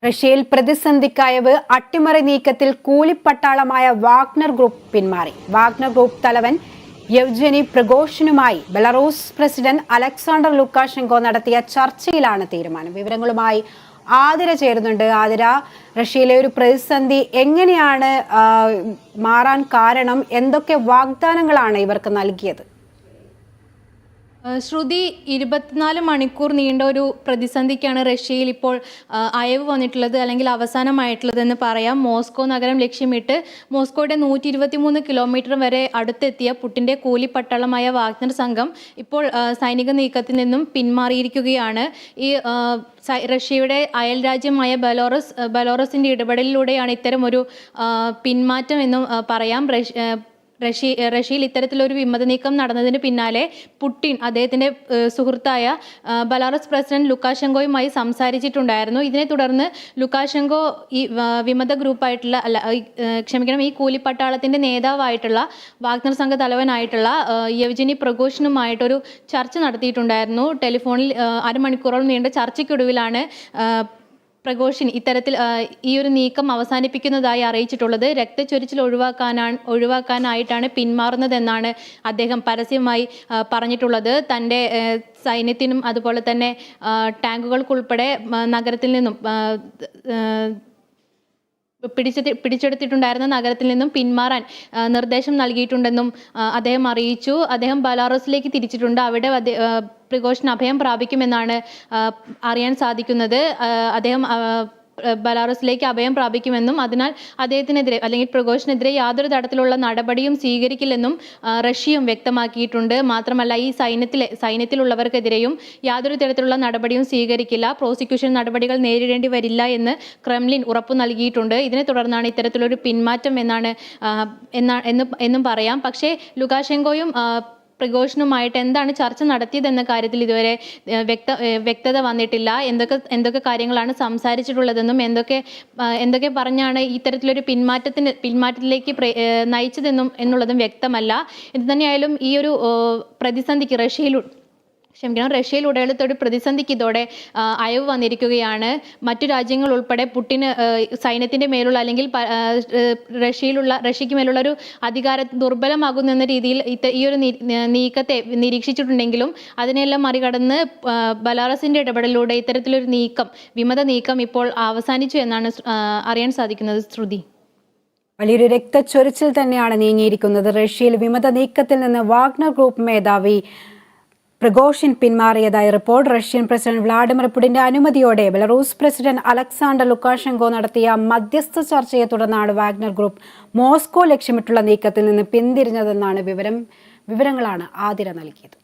റഷ്യയിൽ പ്രതിസന്ധിക്കയവ് അട്ടിമറി നീക്കത്തിൽ കൂലിപ്പട്ടാളമായ വാഗ്നർ ഗ്രൂപ്പ് പിന്മാറി. വാഗ്നർ ഗ്രൂപ്പ് തലവൻ യെവ്ജനി പ്രിഗോഷിനുമായി ബെലാറൂസ് പ്രസിഡന്റ് അലക്സാണ്ടർ ലുക്കാഷെങ്കോ നടത്തിയ ചർച്ചയിലാണ് തീരുമാനം. വിവരങ്ങളുമായി ആതിര ചേരുന്നുണ്ട്. ആതിര, റഷ്യയിലെ ഒരു പ്രതിസന്ധി എങ്ങനെയാണ് മാറാൻ കാരണം? എന്തൊക്കെ വാഗ്ദാനങ്ങളാണ് ഇവർക്ക് നൽകിയത്? ശ്രുതി, 24 മണിക്കൂർ നീണ്ട ഒരു പ്രതിസന്ധിക്കാണ് റഷ്യയിൽ ഇപ്പോൾ അയവ് വന്നിട്ടുള്ളത്, അല്ലെങ്കിൽ അവസാനമായിട്ടുള്ളതെന്ന് പറയാം. മോസ്കോ നഗരം ലക്ഷ്യമിട്ട് മോസ്കോയുടെ 123 കിലോമീറ്റർ വരെ അടുത്തെത്തിയ പുട്ടിൻ്റെ കൂലിപ്പട്ടാളമായ വാഗ്നർ സംഘം ഇപ്പോൾ സൈനിക നീക്കത്തിൽ നിന്നും പിന്മാറിയിരിക്കുകയാണ്. ഈ റഷ്യയുടെ അയൽ രാജ്യമായ ബെലോറസിൻ്റെ ഇടപെടലിലൂടെയാണ് ഇത്തരം ഒരു പിന്മാറ്റം എന്നും പറയാം. റഷ്യയിൽ ഇത്തരത്തിലൊരു വിമത നീക്കം നടന്നതിന് പിന്നാലെ പുടിൻ അദ്ദേഹത്തിൻ്റെ സുഹൃത്തായ ബെലാറസ് പ്രസിഡന്റ് ലുക്കാഷെങ്കോയുമായി സംസാരിച്ചിട്ടുണ്ടായിരുന്നു. ഇതിനെ തുടർന്ന് ലുക്കാഷെങ്കോ ഈ വിമത ഗ്രൂപ്പായിട്ടുള്ള ഈ കൂലിപ്പട്ടാളത്തിൻ്റെ നേതാവായിട്ടുള്ള വാഗ്നർ സംഘ തലവനായിട്ടുള്ള യെവ്ജനി പ്രിഗോഷിനുമായിട്ടൊരു ചർച്ച നടത്തിയിട്ടുണ്ടായിരുന്നു. ടെലിഫോണിൽ അരമണിക്കൂറോളം നീണ്ട ചർച്ചയ്ക്കൊടുവിലാണ് പ്രിഗോഷിൻ ഇത്തരത്തിൽ ഈ ഒരു നീക്കം അവസാനിപ്പിക്കുന്നതായി അറിയിച്ചിട്ടുള്ളത്. രക്തച്ചൊരിച്ചിൽ ഒഴിവാക്കാനായിട്ടാണ് പിന്മാറുന്നതെന്നാണ് അദ്ദേഹം പരസ്യമായി പറഞ്ഞിട്ടുള്ളത്. തൻ്റെ സൈന്യത്തിനും അതുപോലെ തന്നെ ടാങ്കുകൾക്കുൾപ്പെടെ നഗരത്തിൽ നിന്നും പിടിച്ചെടുത്തിട്ടുണ്ടായിരുന്ന നഗരത്തിൽ നിന്നും പിന്മാറാൻ നിർദ്ദേശം നൽകിയിട്ടുണ്ടെന്നും അദ്ദേഹം അറിയിച്ചു. അദ്ദേഹം ബെലാറസിലേക്ക് തിരിച്ചിട്ടുണ്ട്. അവിടെ പ്രിഗോഷിൻ അഭയം പ്രാപിക്കുമെന്നാണ് അറിയാൻ സാധിക്കുന്നത്. അദ്ദേഹം ബെലാറസിലേക്ക് അഭയം പ്രാപിക്കുമെന്നും അതിനാൽ അദ്ദേഹത്തിനെതിരെ അല്ലെങ്കിൽ പ്രിഗോഷിനെതിരെ യാതൊരു തരത്തിലുള്ള നടപടിയും സ്വീകരിക്കില്ലെന്നും റഷ്യയും വ്യക്തമാക്കിയിട്ടുണ്ട്. മാത്രമല്ല, ഈ സൈന്യത്തിലുള്ളവർക്കെതിരെയും യാതൊരു തരത്തിലുള്ള നടപടിയും സ്വീകരിക്കില്ല, പ്രോസിക്യൂഷൻ നടപടികൾ നേരിടേണ്ടി വരില്ല എന്ന് ക്രെംലിൻ ഉറപ്പു നൽകിയിട്ടുണ്ട്. ഇതിനെ തുടർന്നാണ് ഇത്തരത്തിലൊരു പിന്മാറ്റം എന്നും പറയാം. പക്ഷേ ലുക്കാഷെങ്കോയും പ്രിഗോഷിനുമായിട്ട് എന്താണ് ചർച്ച നടത്തിയതെന്ന കാര്യത്തിൽ ഇതുവരെ വ്യക്തത വന്നിട്ടില്ല. എന്തൊക്കെ കാര്യങ്ങളാണ് സംസാരിച്ചിട്ടുള്ളതെന്നും എന്തൊക്കെ പറഞ്ഞാണ് ഇത്തരത്തിലൊരു പിന്മാറ്റത്തിലേക്ക് നയിച്ചതെന്നുള്ളതും വ്യക്തമല്ല. എന്ത് തന്നെയായാലും ഈ ഒരു പ്രതിസന്ധിക്ക് റഷ്യയിലുടലെത്തൊരു പ്രതിസന്ധിക്ക് ഇതോടെ അയവ് വന്നിരിക്കുകയാണ്. മറ്റു രാജ്യങ്ങൾ ഉൾപ്പെടെ പുടിന് സൈന്യത്തിൻ്റെ മേലുള്ള അല്ലെങ്കിൽ റഷ്യയ്ക്ക് മേലുള്ള ഒരു അധികാരം ദുർബലമാകുന്ന രീതിയിൽ ഈ ഒരു നീക്കത്തെ നിരീക്ഷിച്ചിട്ടുണ്ടെങ്കിലും അതിനെല്ലാം മറികടന്ന് ബെലാറസിൻ്റെ ഇടപെടലിലൂടെ ഇത്തരത്തിലൊരു വിമത നീക്കം ഇപ്പോൾ അവസാനിച്ചു എന്നാണ് അറിയാൻ സാധിക്കുന്നത്. ശ്രുതി, വലിയൊരു രക്തച്ചൊരിച്ചിൽ തന്നെയാണ് നീങ്ങിയിരിക്കുന്നത്. റഷ്യയിൽ വിമത നീക്കത്തിൽ നിന്ന് വാഗ്നർ ഗ്രൂപ്പ് മേധാവി പ്രിഗോഷിൻ പിന്മാറിയതായി റിപ്പോർട്ട്. റഷ്യൻ പ്രസിഡന്റ് വ്ളാഡിമിർ പുടിന്റെ അനുമതിയോടെ ബെലാറൂസ് പ്രസിഡന്റ് അലക്സാണ്ടർ ലുക്കാഷെങ്കോ നടത്തിയ മധ്യസ്ഥ ചർച്ചയെ തുടർന്നാണ് വാഗ്നർ ഗ്രൂപ്പ് മോസ്കോ ലക്ഷ്യമിട്ടുള്ള നീക്കത്തിൽ നിന്ന് പിന്തിരിഞ്ഞതെന്നാണ് വിവരങ്ങളാണ് ആതിര നൽകിയത്.